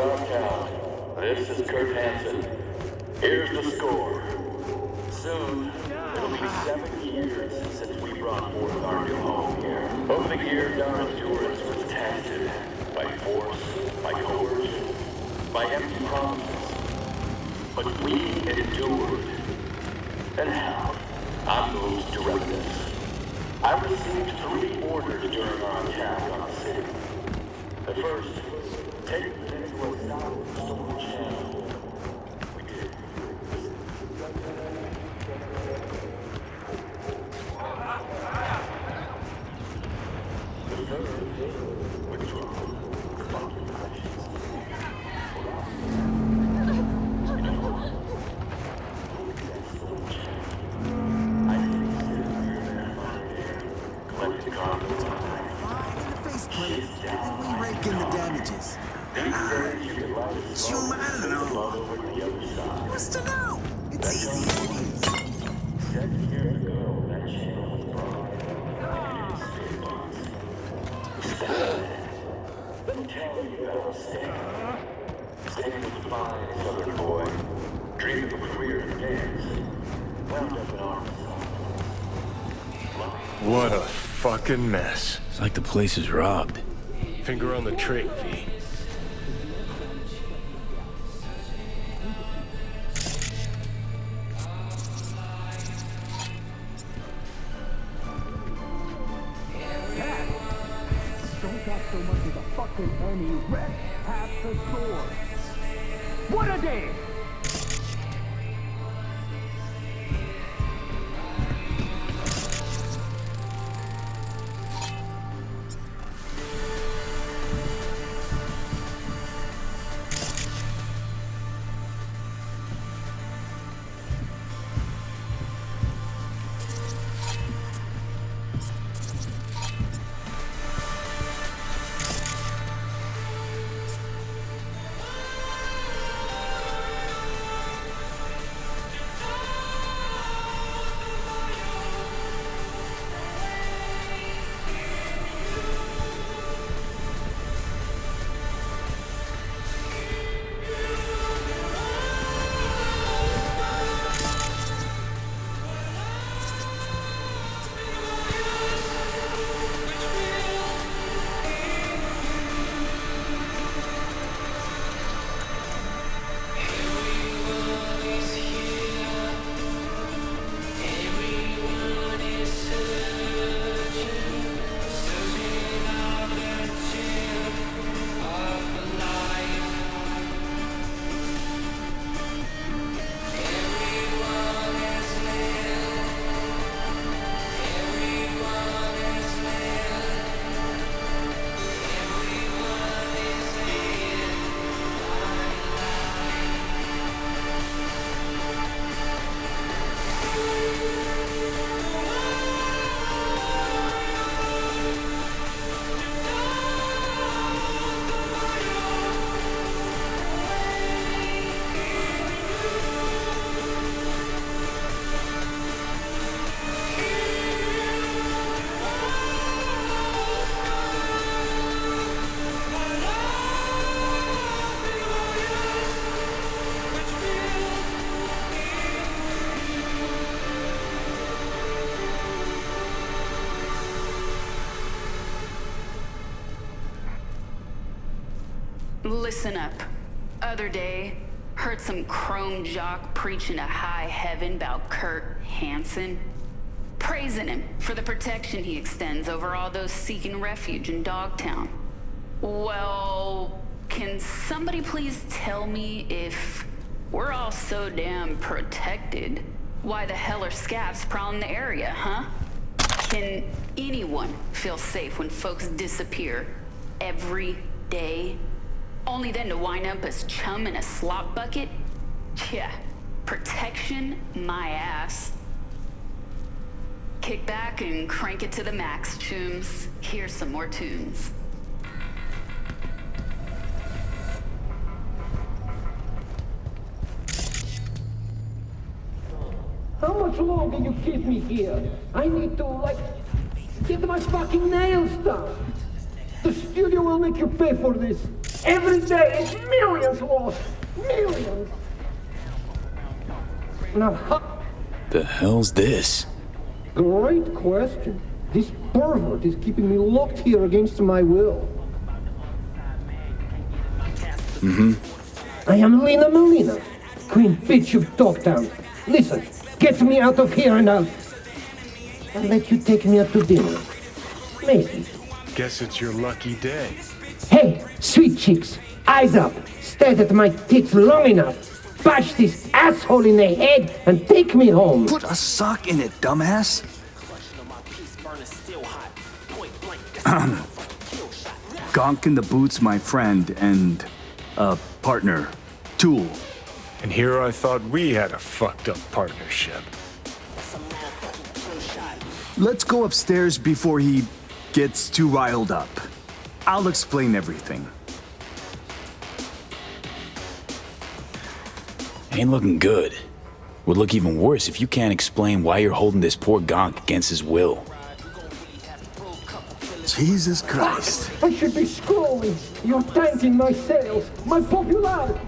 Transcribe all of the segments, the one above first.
Dogtown. This is Kurt Hansen. Here's the score. Soon, it'll be 7 years since we brought forth our new home here. Over the years, our endurance was tested by force, by coercion, by empty promises. But we endured. And now, I'm going to reminisce. I received 3 orders during our attack on the city. The first, take them into a storm channel. We did. The third, withdraw. Fucking precious. And we rake in the damages. Chum, I don't know. What's to know? It's easy as it is. 7 years ago, that channel was brought. I'm telling you about Stan. Stan was a fine southern boy, dreaming of a career in dance. Wound up in Arkansas. What a fucking mess. It's like the place is robbed. Finger on the trig, V. Don't talk so much as a fucking enemy. Rest half the sword. What a day! Listen up. Other day, heard some chrome jock preaching to high heaven about Kurt Hansen, praising him for the protection he extends over all those seeking refuge in Dogtown. Well, can somebody please tell me if we're all so damn protected, why the hell are scabs prowling the area, huh? Can anyone feel safe when folks disappear every day? Only then to wind up as chum in a slop bucket? Yeah, protection my ass. Kick back and crank it to the max, chums. Here's some more tunes. How much longer you keep me here? I need to, get my fucking nails done. The studio will make you pay for this. Every day it's millions lost. Millions. Now, The hell's this? great question. This pervert is keeping me locked here against my will. I am Lena Melina, Queen Bitch of Dogtown. Listen, get me out of here and I'll let you take me out to dinner. Maybe. Guess it's your lucky day. Hey, sweet chicks, eyes up. Stared at my tits long enough. Bash this asshole in the head and take me home. Put a sock in it, dumbass. Gonk in the Boots, my friend, and partner, Tool. And here I thought we had a fucked up partnership. Let's go upstairs before he gets too riled up. I'll explain everything. Ain't looking good. Would look even worse if you can't explain why you're holding this poor Gonk against his will. Jesus Christ. I should be scrolling. You're tanking my sales, my popularity.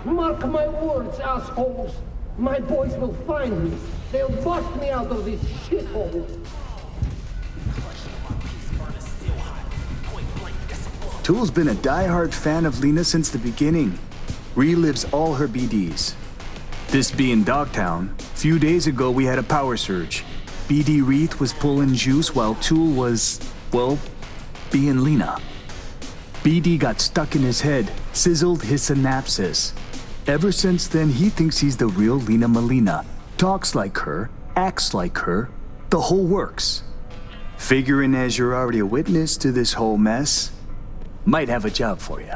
Mark my words, assholes. My boys will find me. They'll bust me out of this shithole. Tool's been a die-hard fan of Lena since the beginning. Relives all her BDs. This being Dogtown, few days ago we had a power surge. BD Reith was pulling juice while Tool was, well, being Lena. BD got stuck in his head, sizzled his synapses. Ever since then, he thinks he's the real Lena Melina. Talks like her, acts like her, the whole works. Figuring as you're already a witness to this whole mess, might have a job for you.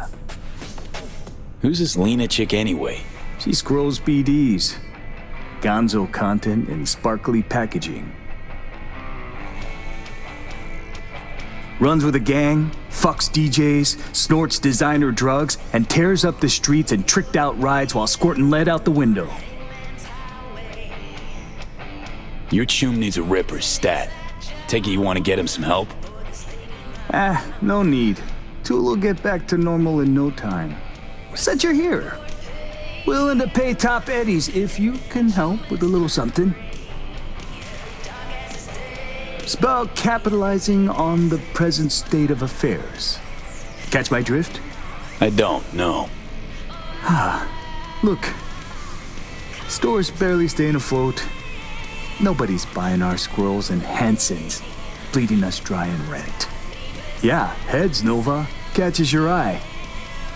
Who's this Lena chick anyway? She scrolls BDs, gonzo content and sparkly packaging. Runs with a gang, fucks DJs, snorts designer drugs, and tears up the streets and tricked out rides while squirting lead out the window. Your chum needs a ripper stat. Take it you want to get him some help? No need. Tool will get back to normal in no time. Said you're here. Willing to pay top eddies if you can help with a little something. It's about capitalizing on the present state of affairs. Catch my drift? I don't, no. Look, store's barely staying afloat. Nobody's buying our squirrels and Hansons, bleeding us dry in rent. Yeah, heads, Nova, catches your eye.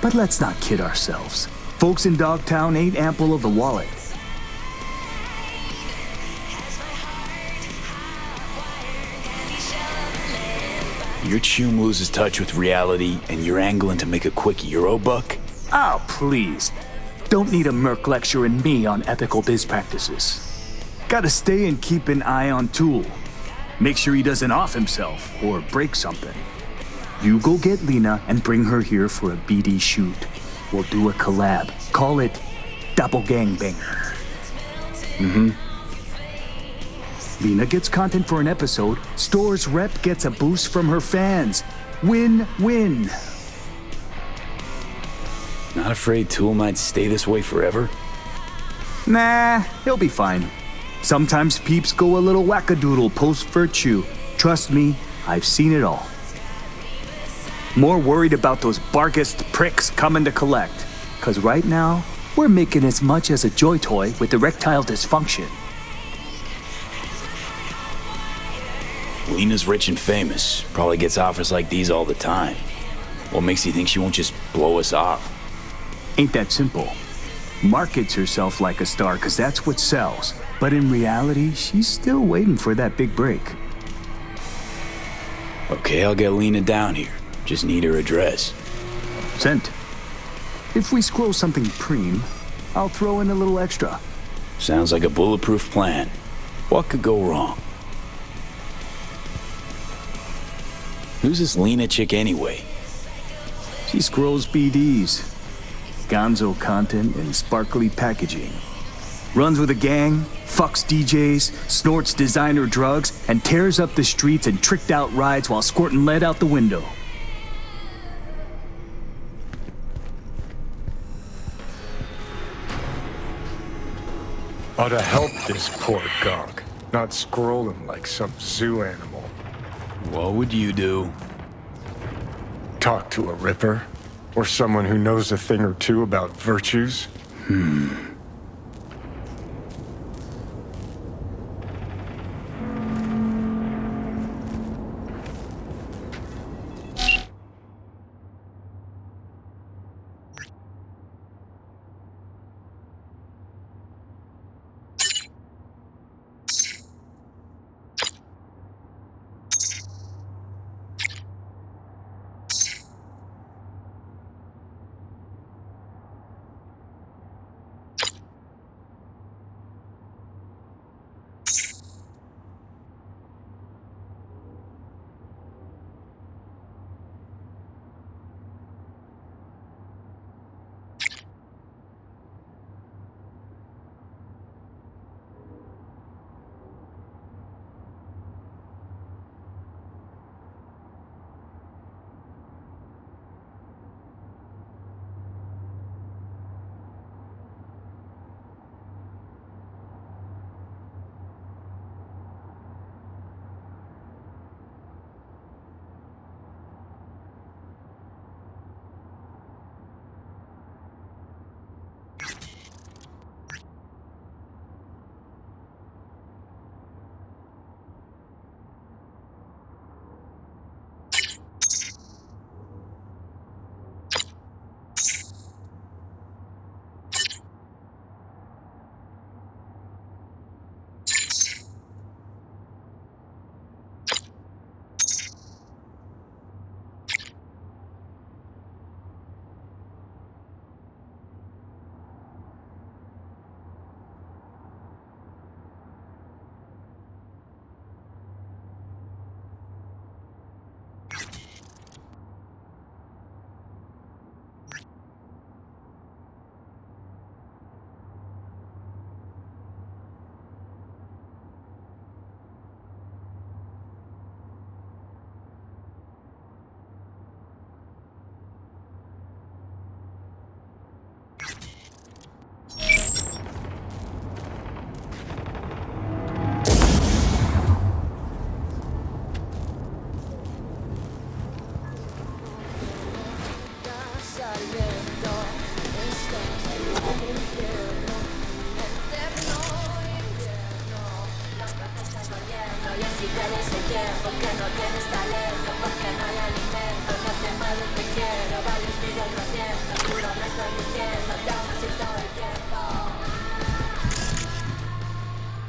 But let's not kid ourselves. Folks in Dogtown ain't ample of the wallet. Your chum loses touch with reality and you're angling to make a quick Euro buck? Oh, please. Don't need a Merc lecturing me on ethical biz practices. Gotta stay and keep an eye on Tool. Make sure he doesn't off himself or break something. You go get Lena and bring her here for a BD shoot. We'll do a collab. Call it Doppelgangbanger. Lena gets content for an episode. Store's rep gets a boost from her fans. Win-win. Not afraid Tool might stay this way forever? Nah, he'll be fine. Sometimes peeps go a little wackadoodle post-virtue. Trust me, I've seen it all. More worried about those barkist pricks coming to collect. Cause right now, we're making as much as a joy toy with erectile dysfunction. Lena's rich and famous. Probably gets offers like these all the time. What makes you think she won't just blow us off? Ain't that simple. Markets herself like a star cause that's what sells. But in reality, she's still waiting for that big break. Okay, I'll get Lena down here. Just need her address. Sent. If we scroll something preem, I'll throw in a little extra. Sounds like a bulletproof plan. What could go wrong? Who's this Lena chick anyway? She scrolls BDs, gonzo content and sparkly packaging. Runs with a gang, fucks DJs, snorts designer drugs, and tears up the streets and tricked out rides while squirting lead out the window. Ought to help this poor gonk, not scroll him like some zoo animal. What would you do? Talk to a ripper? Or someone who knows a thing or two about virtues?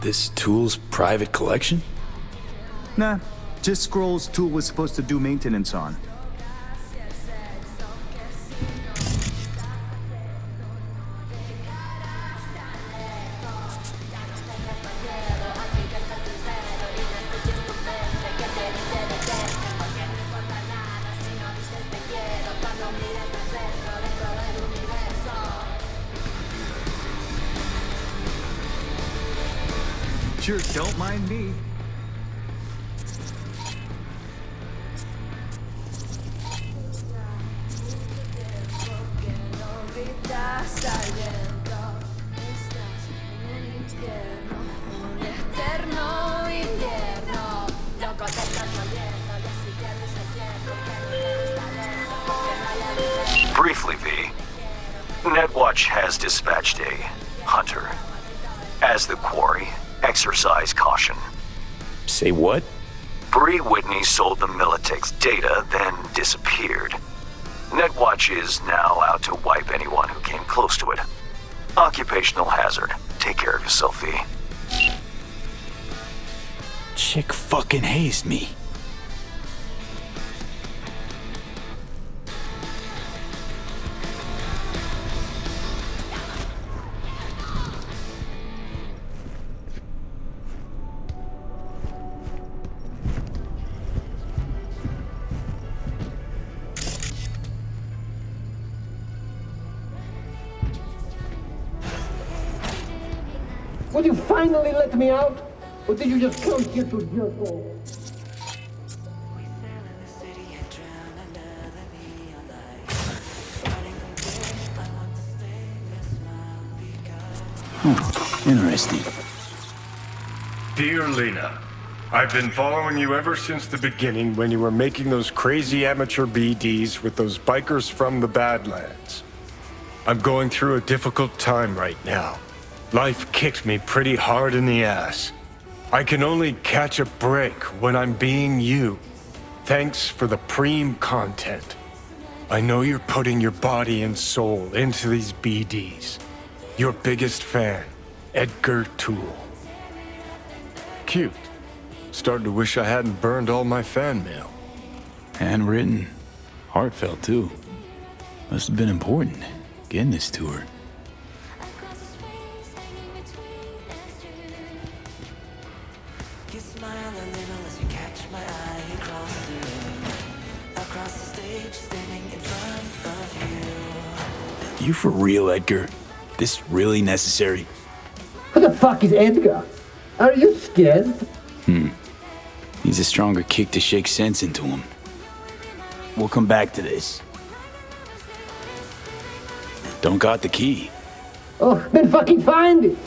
This tool's private collection? Nah, just scrolls Tool was supposed to do maintenance on. Sure, don't mind me. Briefly, V. Netwatch has dispatched a hunter. As the quarry, exercise caution. Say what? Bree Whitney sold the Militech's data, then disappeared. Netwatch is now out to wipe anyone who came close to it. Occupational hazard. Take care of yourself, V. Chick fucking hazed me. Will you finally let me out? Or did you just come here to jerk off? Hmm. Interesting. Dear Lena, I've been following you ever since the beginning when you were making those crazy amateur BDs with those bikers from the Badlands. I'm going through a difficult time right now. Life kicked me pretty hard in the ass. I can only catch a break when I'm being you. Thanks for the preem content. I know you're putting your body and soul into these BDs. Your biggest fan, Edgar Toole. Cute. Starting to wish I hadn't burned all my fan mail. Handwritten. Heartfelt, too. Must have been important, getting this to her. You smile a little as you catch my eye across the room. Across the stage, standing in front of you. You for real, Edgar? This really necessary? Who the fuck is Edgar? Are you scared? Needs a stronger kick to shake sense into him. We'll come back to this. Don't got the key. Oh, then fucking find it!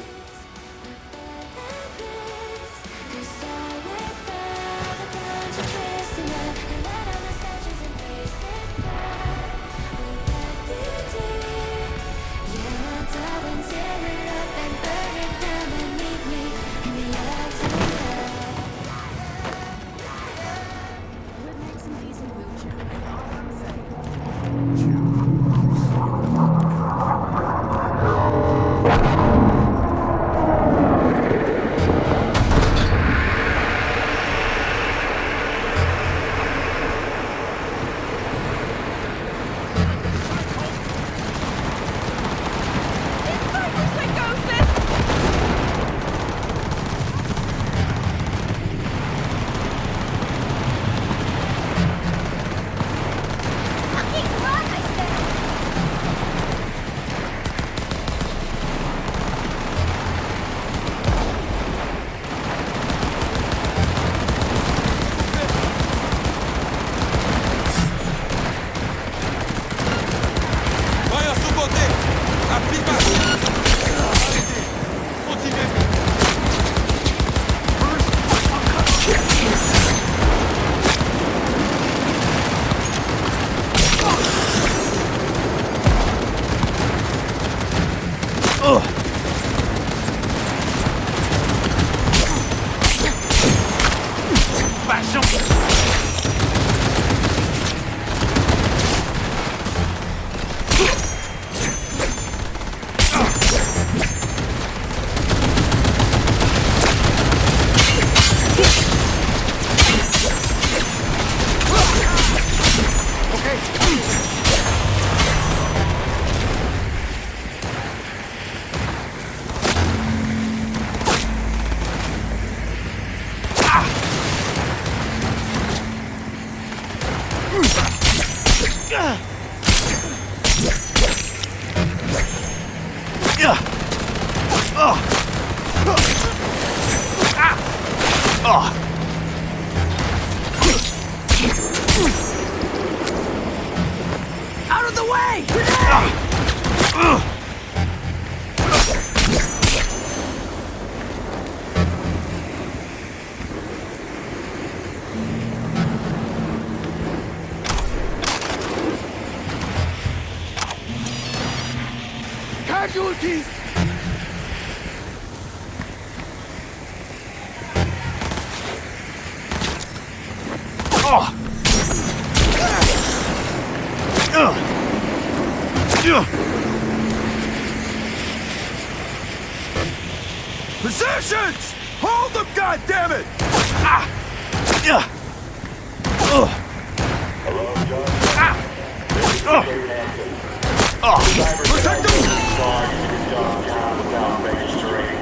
Out of the way! Casualties! Positions! Hold them, goddammit! Hello, John. Protect them! Far into Dogtown without registering.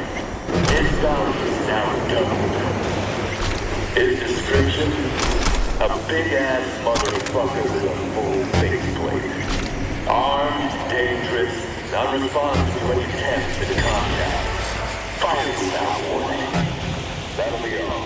Inbound is now done. His description? A big-ass motherfucker with a full faceplate. Armed, dangerous, unresponsive to any attempts at contact. Firing without warning. That'll be all.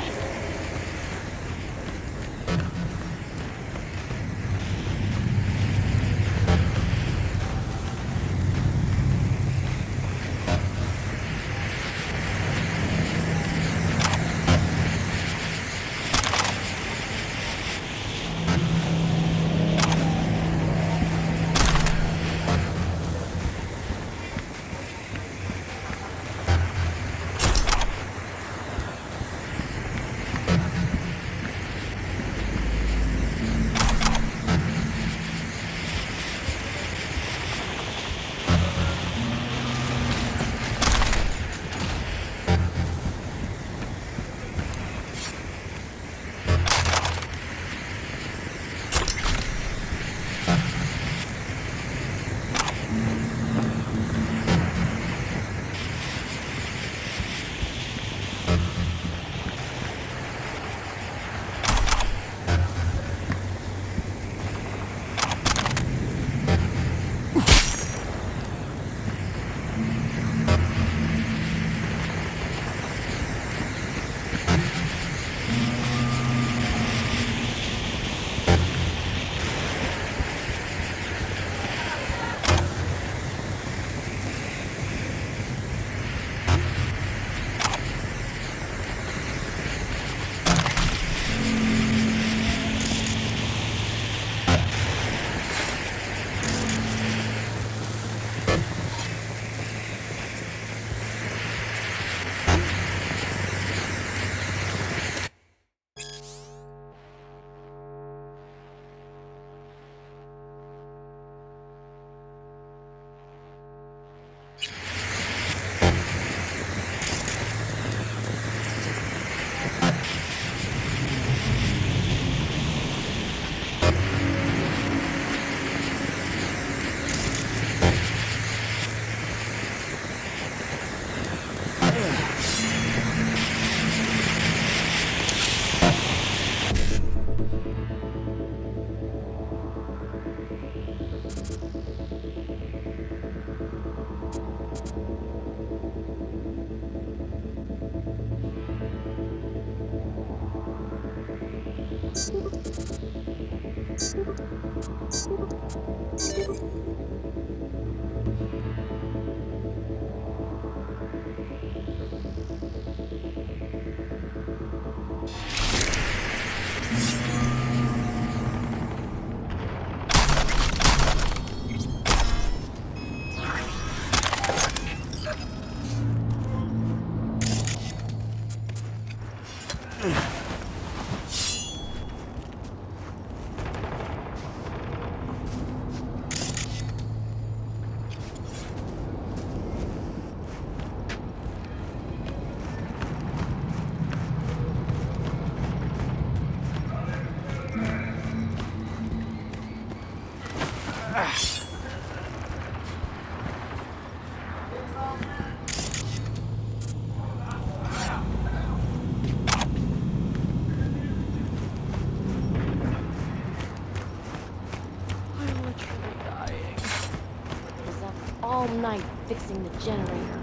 all night fixing the generator.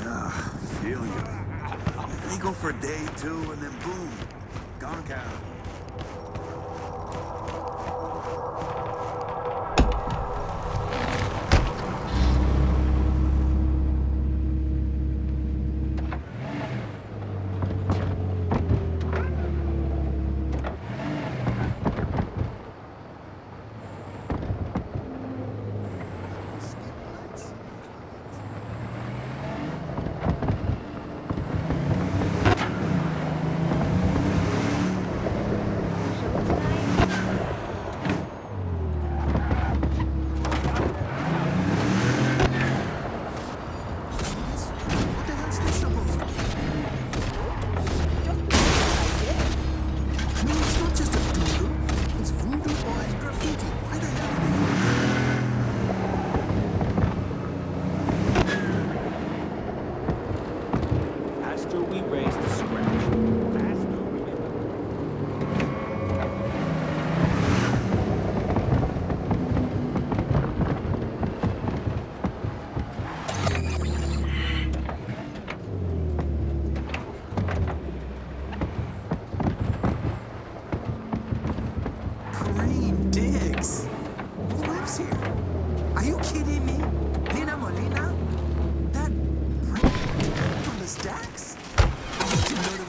Ah, feel you. They go for a day, two, and then boom, gone out.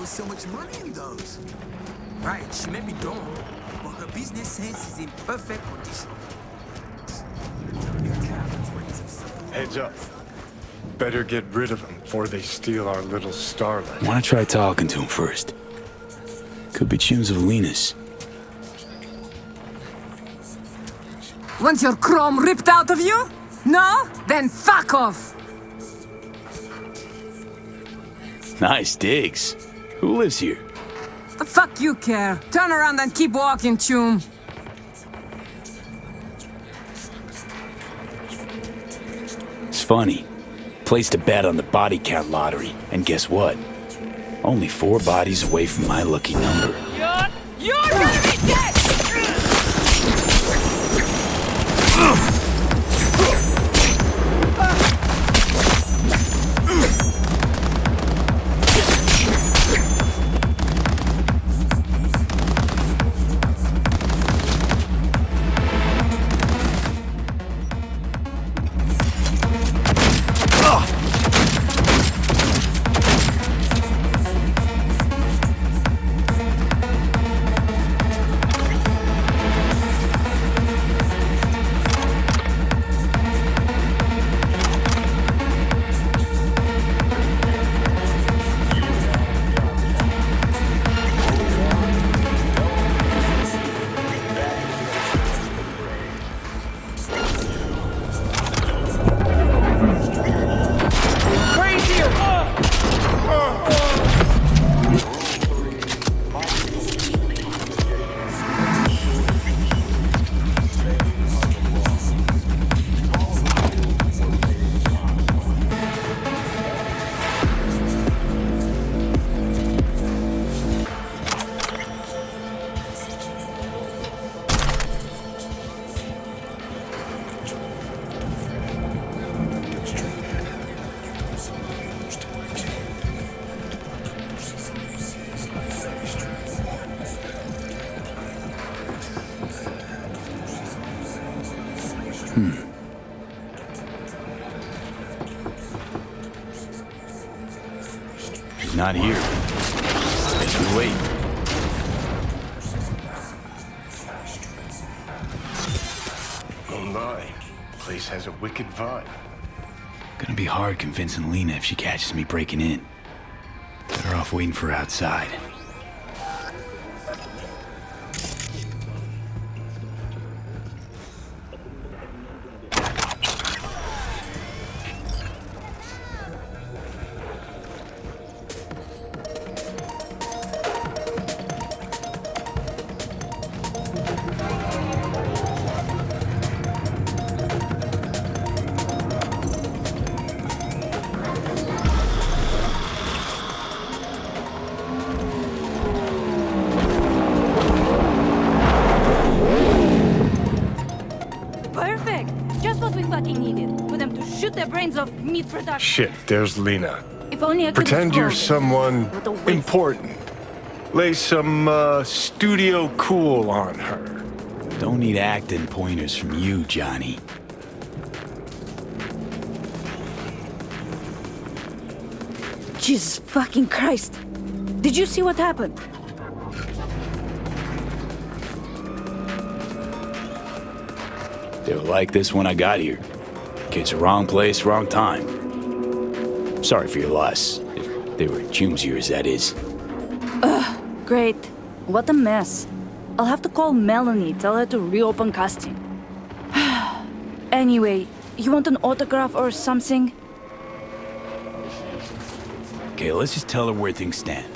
So much money in those. Right, she may be dumb, but her business sense is in perfect condition. Heads up. Better get rid of them before they steal our little starlet. Wanna try talking to him first? Could be tunes of Lena's. Want your chrome ripped out of you? No? Then fuck off! Nice digs. Who lives here? The fuck you care? Turn around and keep walking, Chum. It's funny. Placed a bet on the body count lottery, and guess what? Only 4 bodies away from my lucky number. You're gonna be dead! Not here. Too late. Oh my. Place has a wicked vibe. Gonna be hard convincing Lena if she catches me breaking in. Better off waiting for her outside. Just what we fucking needed. For them to shoot their brains off meat production. Shit, there's Lena. If only I could Pretend you're explode. someone What a waste. important. Lay some, studio cool on her. Don't need acting pointers from you, Johnny. Jesus fucking Christ. Did you see what happened? They were like this when I got here. Kids, wrong place, wrong time. Sorry for your loss. If they were June's years, that is. Great. What a mess. I'll have to call Melanie, tell her to reopen casting. Anyway, you want an autograph or something? Okay, let's just tell her where things stand.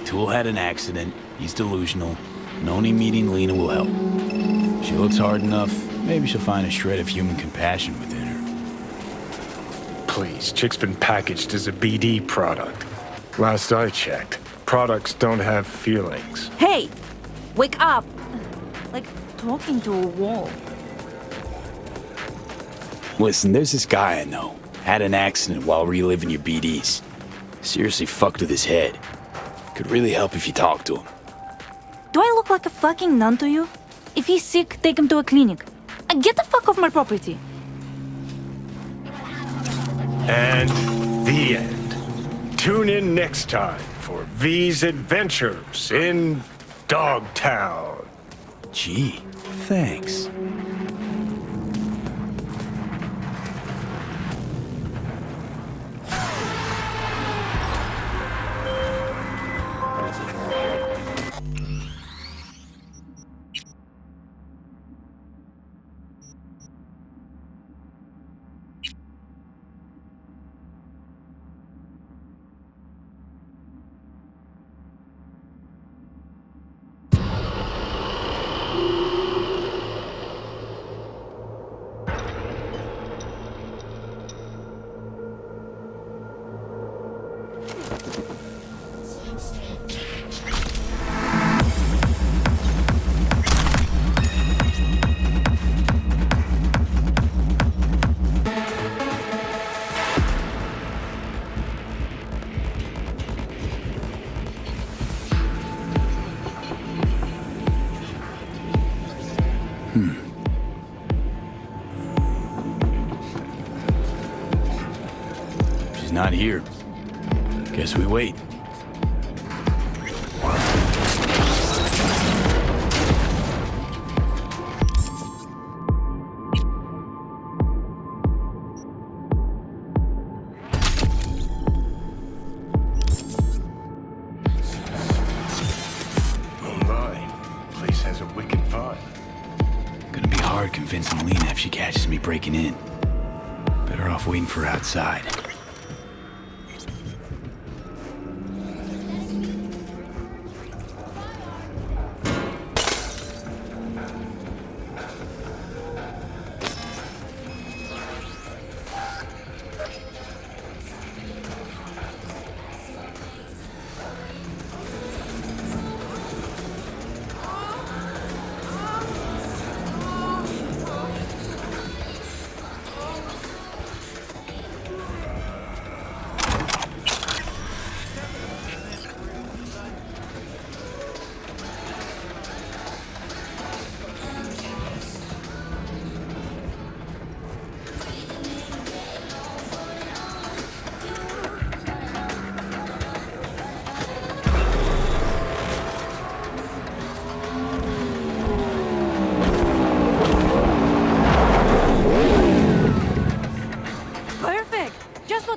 Tool had an accident, he's delusional. Noni meeting Lena will help. She looks hard enough, maybe she'll find a shred of human compassion within her. Please, Chick's been packaged as a BD product. Last I checked, products don't have feelings. Hey! Wake up! Like talking to a wall. Listen, there's this guy I know. Had an accident while reliving your BDs. Seriously fucked with his head. Could really help if you talk to him. Do I look like a fucking nun to you? If he's sick, take him to a clinic. Get the fuck off my property. And the end. Tune in next time for V's adventures in Dogtown. Gee, thanks. She's not here. Guess we wait. Place has a wicked vibe. Gonna be hard convincing Lena if she catches me breaking in. Better off waiting for her outside.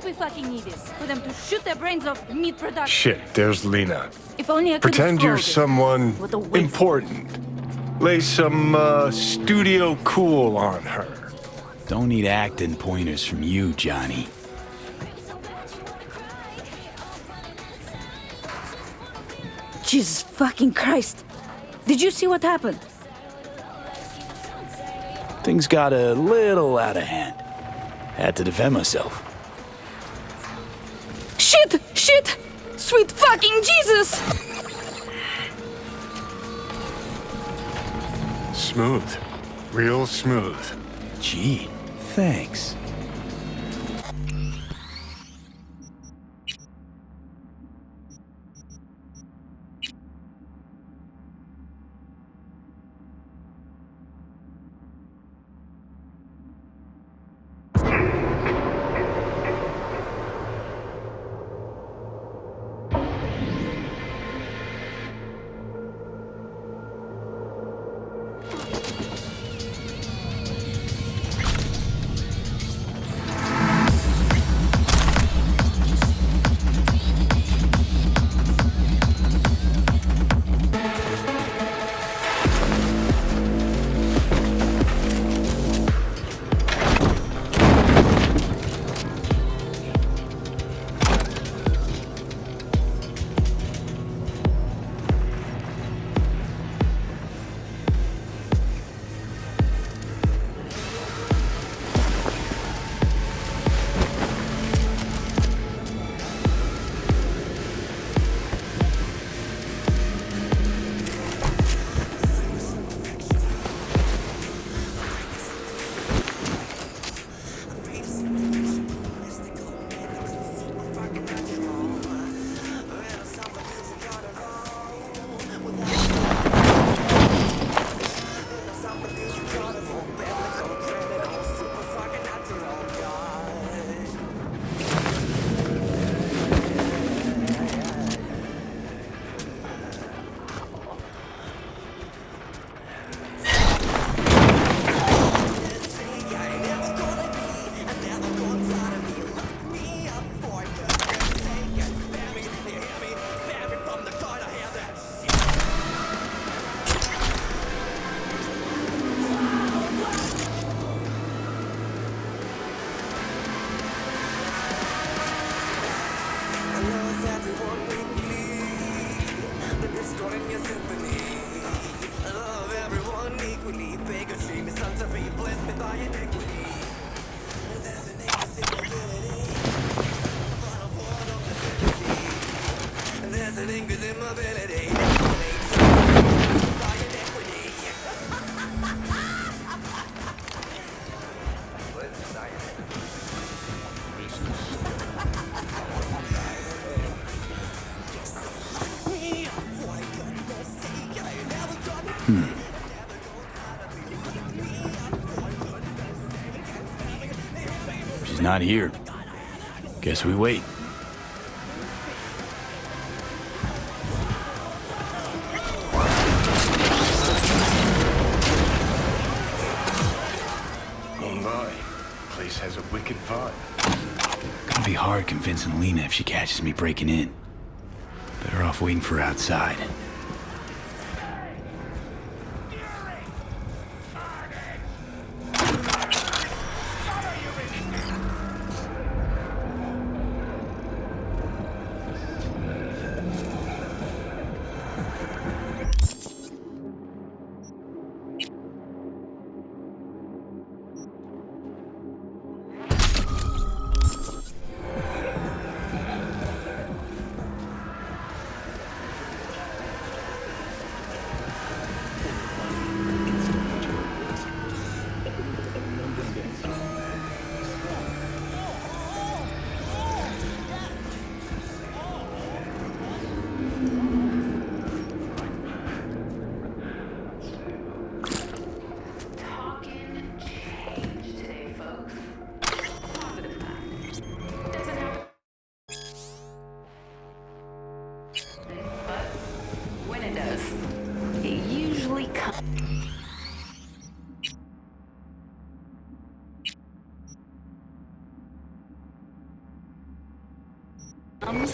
We fucking need this. For them to shoot their brains off meat production. Shit, there's Lena. If only I could Pretend you're explode it. someone What a waste. important. Lay some, studio cool on her. Don't need acting pointers from you, Johnny. Jesus fucking Christ. Did you see what happened? Things got a little out of hand. Had to defend myself. Shit! Shit! Sweet fucking Jesus! Smooth. Real smooth. Gee, thanks. She's not here. Guess we wait. Oh my, place has a wicked vibe. Gonna be hard convincing Lena if she catches me breaking in. Better off waiting for her outside.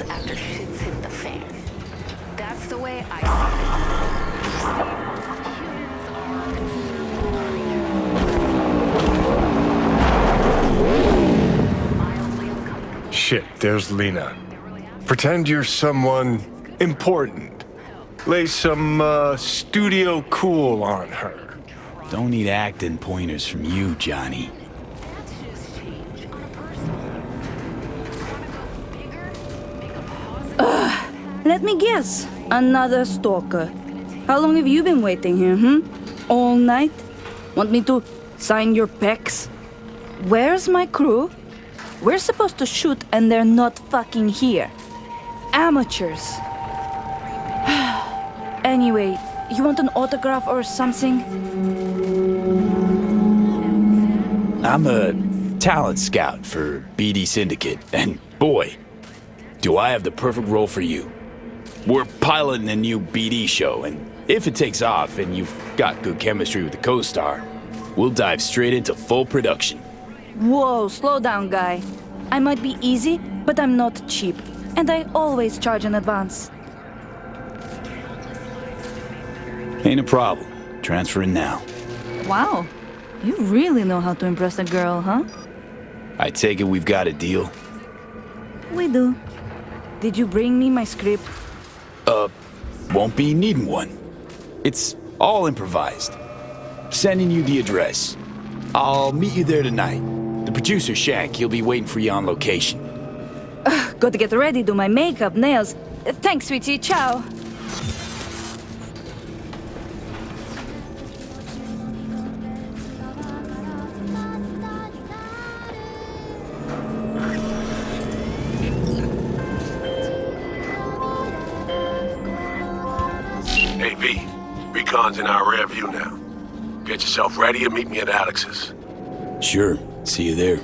After shit's hit the fan. That's the way I see it. Shit, there's Lena. Pretend you're someone important. Lay some, studio cool on her. Don't need acting pointers from you, Johnny. Let me guess. Another stalker. How long have you been waiting here, All night? Want me to sign your pecs? Where's my crew? We're supposed to shoot and they're not fucking here. Amateurs. Anyway, you want an autograph or something? I'm a talent scout for BD Syndicate, and boy, do I have the perfect role for you. We're piloting a new BD show, and if it takes off and you've got good chemistry with the co-star, we'll dive straight into full production. Whoa, slow down, guy. I might be easy, but I'm not cheap, and I always charge in advance. Ain't a problem. Transferring now. Wow, you really know how to impress a girl, huh? I take it we've got a deal? We do. Did you bring me my script? Won't be needing one. It's all improvised. Sending you the address. I'll meet you there tonight. The producer, Shank, he'll be waiting for you on location. Got to get ready, do my makeup, nails. Thanks, sweetie. Ciao. Hey, V. Recon's in our rear view now. Get yourself ready and meet me at Alex's. Sure. See you there.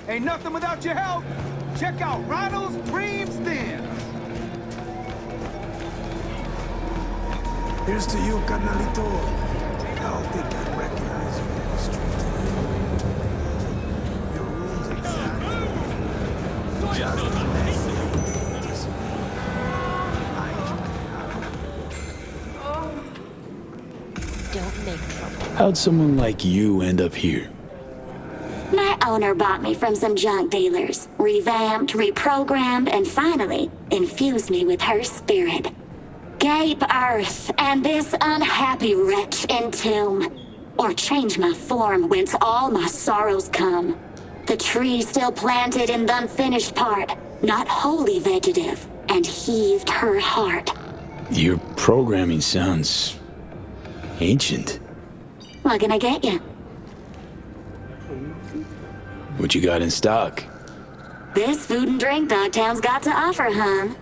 Ain't nothing without your help. Check out Ronald's Dreams Den. Here's to you, carnalito. I don't think I recognize you in the street. Your room's exactly just the next thing. Don't make trouble. How'd someone like you end up here? My owner bought me from some junk dealers, revamped, reprogrammed, and finally infused me with her spirit. Gape earth and this unhappy wretch entomb, or change my form whence all my sorrows come. The tree still planted in the unfinished part, not wholly vegetative, and heaved her heart. Your programming sounds ancient. What can I get you? What you got in stock? This food and drink Dogtown's got to offer, hon.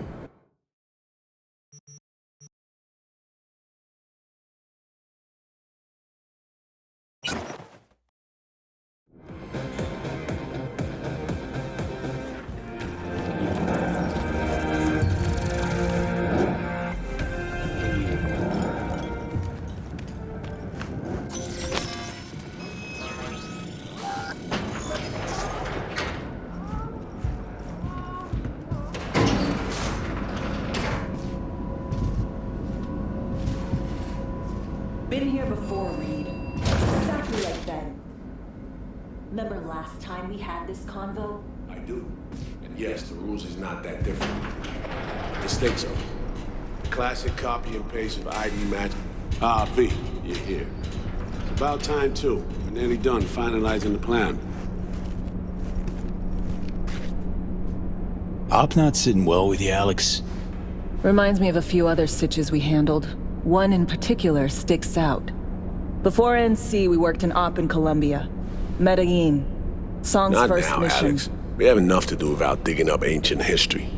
been here before, Reed. Exactly like then. Remember last time we had this convo? I do. And yes, the rules is not that different. The stakes are. Classic copy and paste of ID match. Ah, V, you're here. It's about time, too. We're nearly done finalizing the plan. Op not sitting well with you, Alex. Reminds me of a few other sitches we handled. One in particular sticks out. Before NC, we worked in Op in Colombia. Medellin. Song's Not first now, mission. Alex. We have enough to do without digging up ancient history.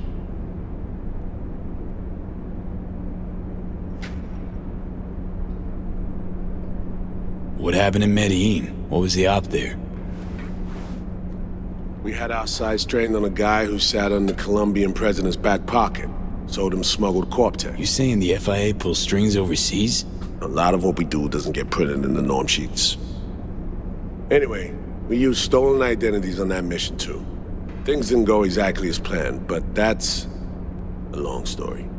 What happened in Medellin? What was the op there? We had our sights trained on a guy who sat on the Colombian president's back pocket. Sold him smuggled Corp-Tech. You saying the FIA pulls strings overseas? A lot of what we do doesn't get printed in the norm sheets. Anyway, we used stolen identities on that mission too. Things didn't go exactly as planned, but that's a long story.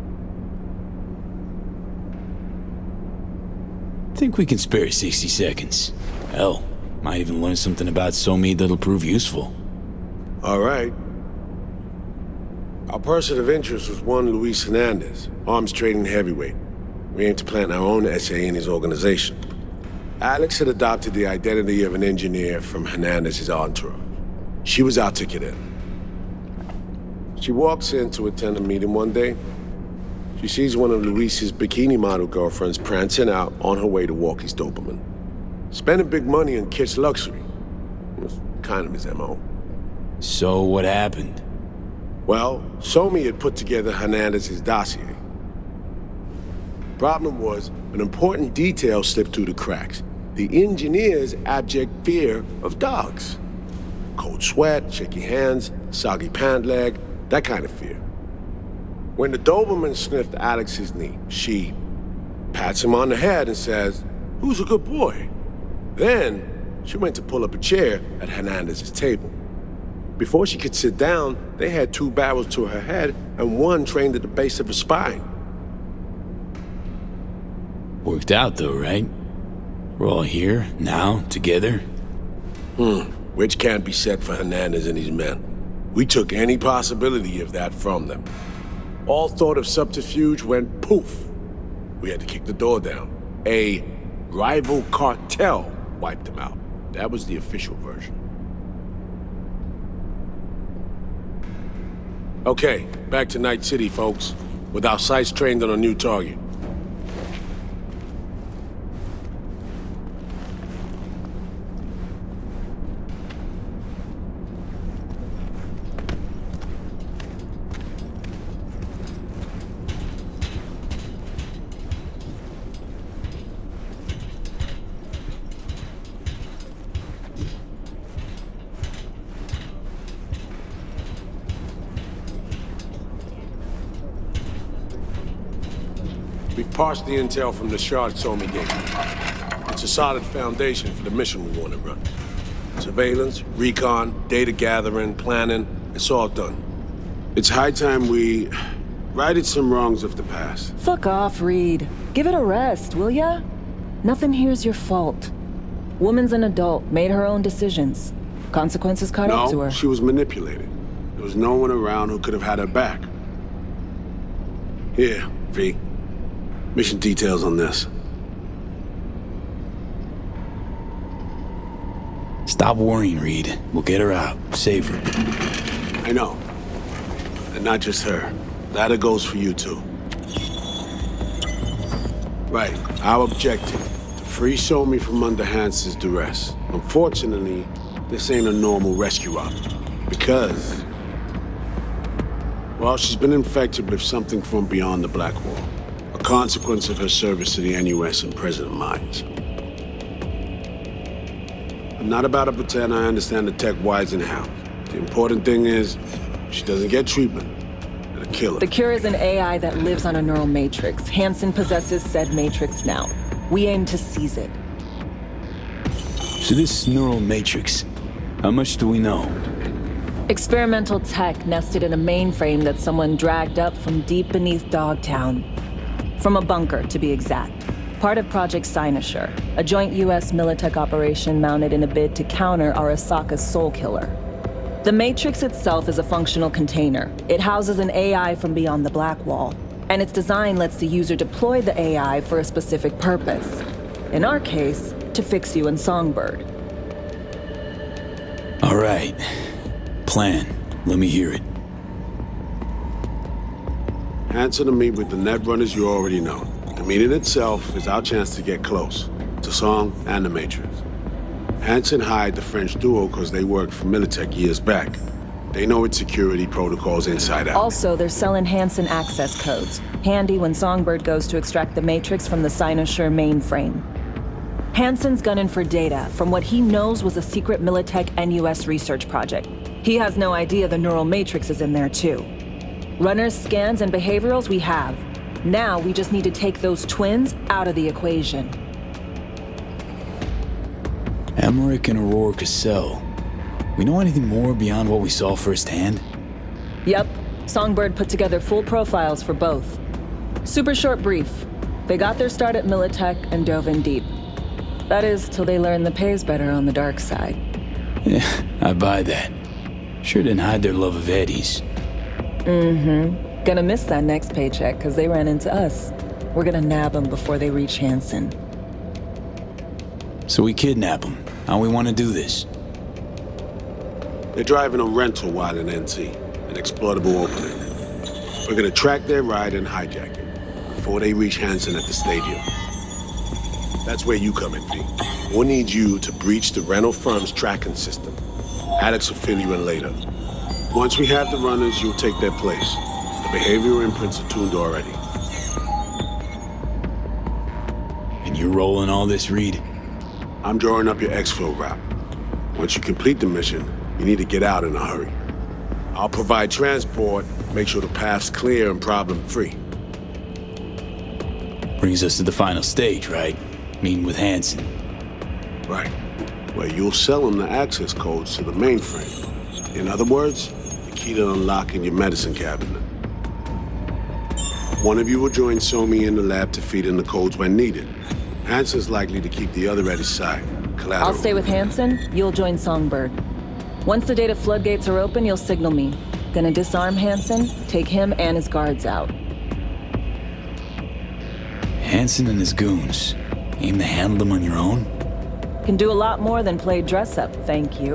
Think we can spare 60 seconds. Hell, might even learn something about Somi that'll prove useful. All right. Our person of interest was one Luis Hernandez, arms trading heavyweight. We aim to plant our own SA in his organization. Alex had adopted the identity of an engineer from Hernandez's entourage. She was our ticket in. She walks in to attend a meeting one day. She sees one of Luis's bikini model girlfriends prancing out on her way to Walkie's Doberman. Spending big money on kitsch luxury. It was kind of his MO. So what happened? Well, Somi had put together Hernandez's dossier. Problem was, an important detail slipped through the cracks. The engineer's abject fear of dogs. Cold sweat, shaky hands, soggy pant leg, that kind of fear. When the Doberman sniffed Alex's knee, she pats him on the head and says, "Who's a good boy?" Then, she went to pull up a chair at Hernandez's table. Before she could sit down, they had 2 barrels to her head and one trained at the base of her spine. Worked out though, right? We're all here, now, together. Which can't be said for Hernandez and his men. We took any possibility of that from them. All thought of subterfuge went poof. We had to kick the door down. A rival cartel wiped them out. That was the official version. Okay, back to Night City, folks. With our sights trained on a new target. We've parsed the intel from the shard Somi gave me. It's a solid foundation for the mission we want to run. Surveillance, recon, data gathering, planning, it's all done. It's high time we righted some wrongs of the past. Fuck off, Reed. Give it a rest, will ya? Nothing here's your fault. Woman's an adult, made her own decisions. Consequences caught up to her. No, she was manipulated. There was no one around who could have had her back. Here, V. Mission details on this. Stop worrying, Reed. We'll get her out. Save her. I know. And not just her. That goes for you too. Right, our objective. To free Somi from under Hansen's duress. Unfortunately, this ain't a normal rescue op. Because... well, she's been infected with something from beyond the Black Wall. A consequence of her service to the NUS and President Myers. I'm not about to pretend I understand the tech whys and how. The important thing is, she doesn't get treatment. It'll kill her. The cure is an AI that lives on a neural matrix. Hansen possesses said matrix now. We aim to seize it. So this neural matrix, how much do we know? Experimental tech nested in a mainframe that someone dragged up from deep beneath Dogtown. From a bunker, to be exact. Part of Project Cynosure, a joint US Militech operation mounted in a bid to counter Arasaka's Soul Killer. The Matrix itself is a functional container. It houses an AI from beyond the Black Wall, and its design lets the user deploy the AI for a specific purpose. In our case, to fix you and Songbird. All right. Plan. Let me hear it. Answer to meet with the Netrunners you already know. The meeting itself is our chance to get close to Song and the Matrix. Hansen hired the French duo because they worked for Militech years back. They know its security protocols inside out. Also, they're selling Hansen access codes. Handy when Songbird goes to extract the Matrix from the Cynosure mainframe. Hansen's gunning for data from what he knows was a secret Militech and US research project. He has no idea the neural matrix is in there too. Runners, scans, and behaviorals we have. Now we just need to take those twins out of the equation. Emmerich and Aurora Cassell. We know anything more beyond what we saw firsthand? Yep. Songbird put together full profiles for both. Super short brief. They got their start at Militech and dove in deep. That is, till they learned the pay's better on the dark side. Yeah, I buy that. Sure didn't hide their love of Eddie's. Mm-hmm. Gonna miss that next paycheck, because they ran into us. We're gonna nab them before they reach Hansen. So we kidnap them. How we want to do this? They're driving a rental while in NC, an exploitable opening. We're gonna track their ride and hijack it before they reach Hansen at the stadium. That's where you come in, V. We'll need you to breach the rental firm's tracking system. Alex will fill you in later. Once we have the runners, you'll take their place. The behavioral imprints are tuned already. And you're rolling all this, Reed? I'm drawing up your exfil route. Once you complete the mission, you need to get out in a hurry. I'll provide transport, make sure the path's clear and problem-free. Brings us to the final stage, right? Meeting with Hansen. Right. Where you'll sell him the access codes to the mainframe. In other words, the key to unlocking your medicine cabinet. One of you will join Somi in the lab to feed in the codes when needed. Hansen's likely to keep the other at his side. Collateral. I'll stay with Hansen, you'll join Songbird. Once the data floodgates are open, you'll signal me. Gonna disarm Hansen, take him and his guards out. Hansen and his goons. Aim to handle them on your own? Can do a lot more than play dress-up, thank you.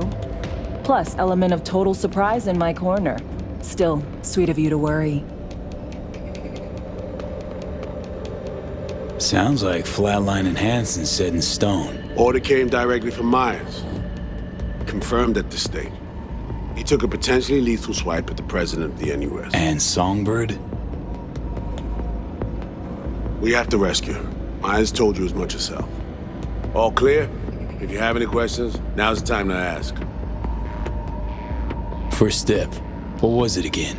Plus, element of total surprise in my corner. Still, sweet of you to worry. Sounds like Flatline and Hansen set in stone. Order came directly from Myers. Confirmed at this stage. He took a potentially lethal swipe at the president of the NUS. And Songbird? We have to rescue her. Myers told you as much yourself. All clear? If you have any questions, now's the time to ask. First step. What was it again?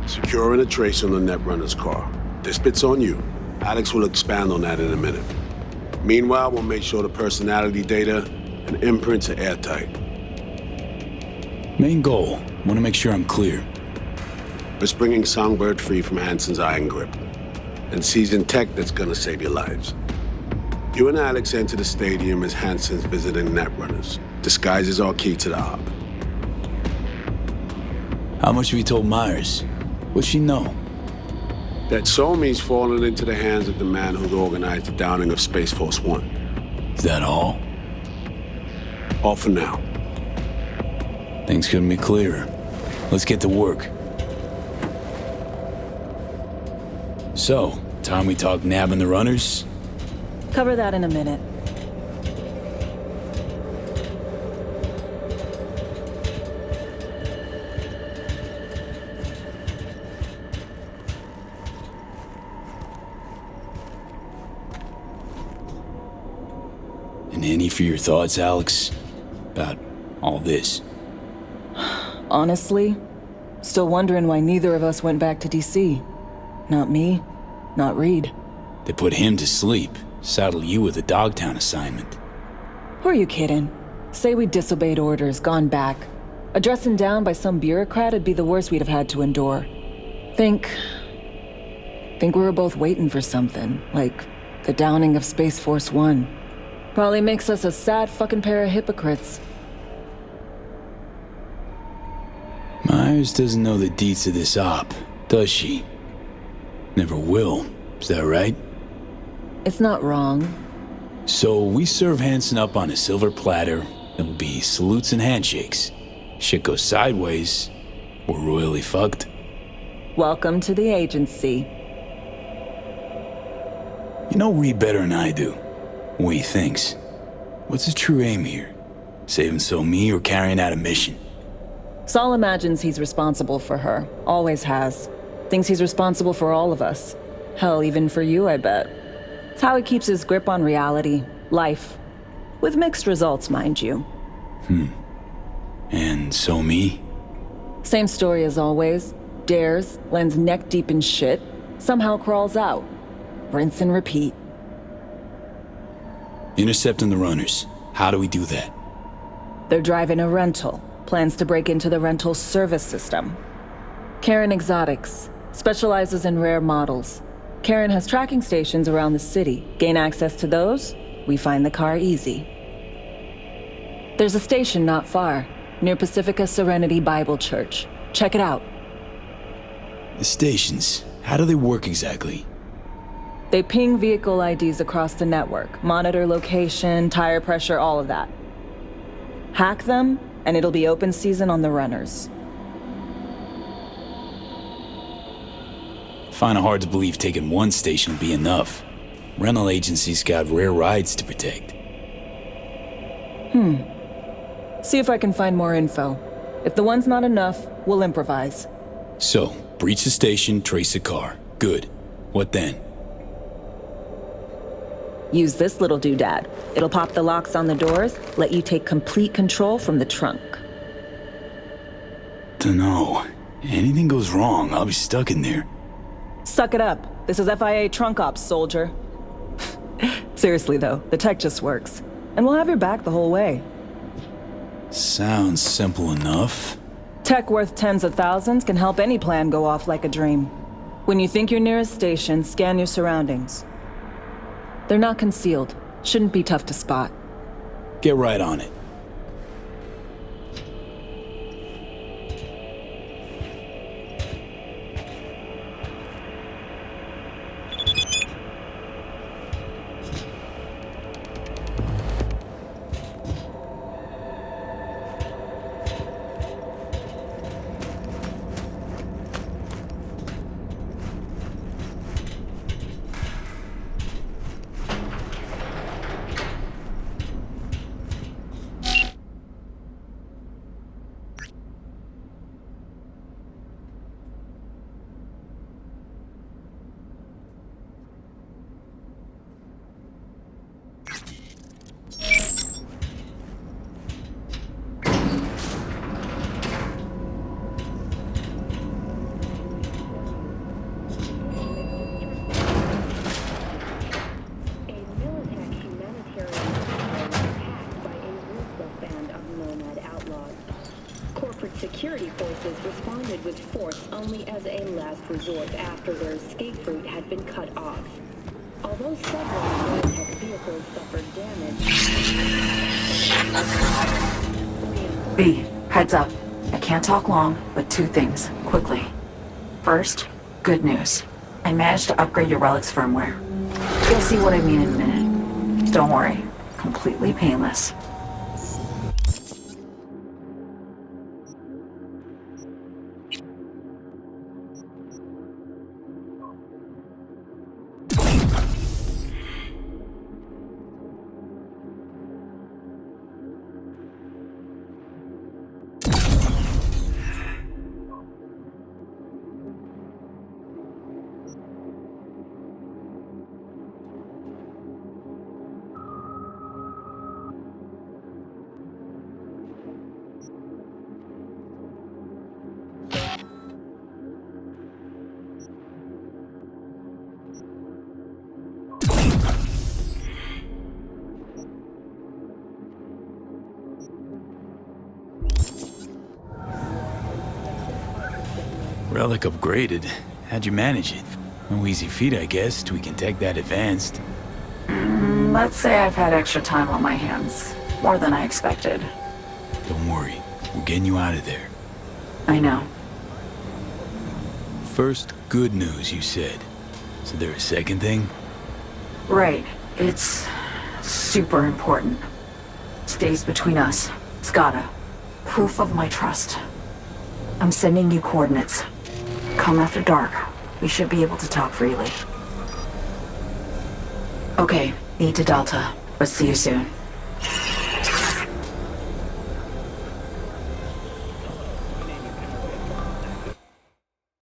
Securing a trace on the Netrunner's car. This bit's on you. Alex will expand on that in a minute. Meanwhile, we'll make sure the personality data and imprints are airtight. Main goal. Want to make sure I'm clear. It's bringing Songbird free from Hansen's iron grip. And seizing tech that's gonna save your lives. You and Alex enter the stadium as Hansen's visiting Netrunners. Disguise is our key to the hub. How much have you told Myers? What's she know? That Somi's fallen into the hands of the man who'd organized the downing of Space Force One. Is that all? All for now. Things couldn't be clearer. Let's get to work. So, time we talk nabbing the runners? Cover that in a minute. And any for your thoughts, Alex? About all this? Honestly, still wondering why neither of us went back to DC. Not me, not Reed. They put him to sleep, saddle you with a Dogtown assignment. Who are you kidding? Say we disobeyed orders, gone back. A dressing down by some bureaucrat would be the worst we'd have had to endure. Think Think we were both waiting for something, like the downing of Space Force One. Probably makes us a sad fucking pair of hypocrites. Myers doesn't know the deets of this op, does she? Never will, is that right? It's not wrong. So we serve Hansen up on a silver platter. It'll be salutes and handshakes. Shit goes sideways, we're royally fucked. Welcome to the agency. You know Reed better than I do. What he thinks. What's his true aim here? Saving so me or carrying out a mission? Saul imagines he's responsible for her. Always has. Thinks he's responsible for all of us. Hell, even for you, I bet. It's how he keeps his grip on reality, life. With mixed results, mind you. And so me? Same story as always. Dares, lands neck deep in shit, somehow crawls out. Rinse and repeat. Intercepting the runners. How do we do that? They're driving a rental. Plans to break into the rental service system. Karen Exotics specializes in rare models. Karen has tracking stations around the city. Gain access to those, we find the car easy. There's a station not far, near Pacifica Serenity Bible Church. Check it out. The stations, how do they work exactly? They ping vehicle IDs across the network, monitor location, tire pressure, all of that. Hack them, and it'll be open season on the runners. Find it hard to believe taking one station will be enough. Rental agencies got rare rides to protect. See if I can find more info. If the one's not enough, we'll improvise. So, breach the station, trace the car. Good. What then? Use this little doodad. It'll pop the locks on the doors, let you take complete control from the trunk. Dunno. Anything goes wrong, I'll be stuck in there. Suck it up. This is FIA trunk ops, soldier. Seriously though, the tech just works. And we'll have your back the whole way. Sounds simple enough. Tech worth tens of thousands can help any plan go off like a dream. When you think you're near a station, scan your surroundings. They're not concealed. Shouldn't be tough to spot. Get right on it. Security forces responded with force only as a last resort after their escape route had been cut off. Although several Militech vehicles suffered damage... B, heads up. I can't talk long, but two things, quickly. First, good news. I managed to upgrade your Relic's firmware. You'll see what I mean in a minute. Don't worry, completely painless. Relic upgraded. How'd you manage it? No easy feat, I guess, tweaking tech that advanced. Let's say I've had extra time on my hands. More than I expected. Don't worry. We're getting you out of there. I know. First, good news, you said. Is there a second thing? Right. It's super important. Stays between us. It's gotta. Proof of my trust. I'm sending you coordinates. Come after dark. We should be able to talk freely. Okay, need to Delta, but see you soon.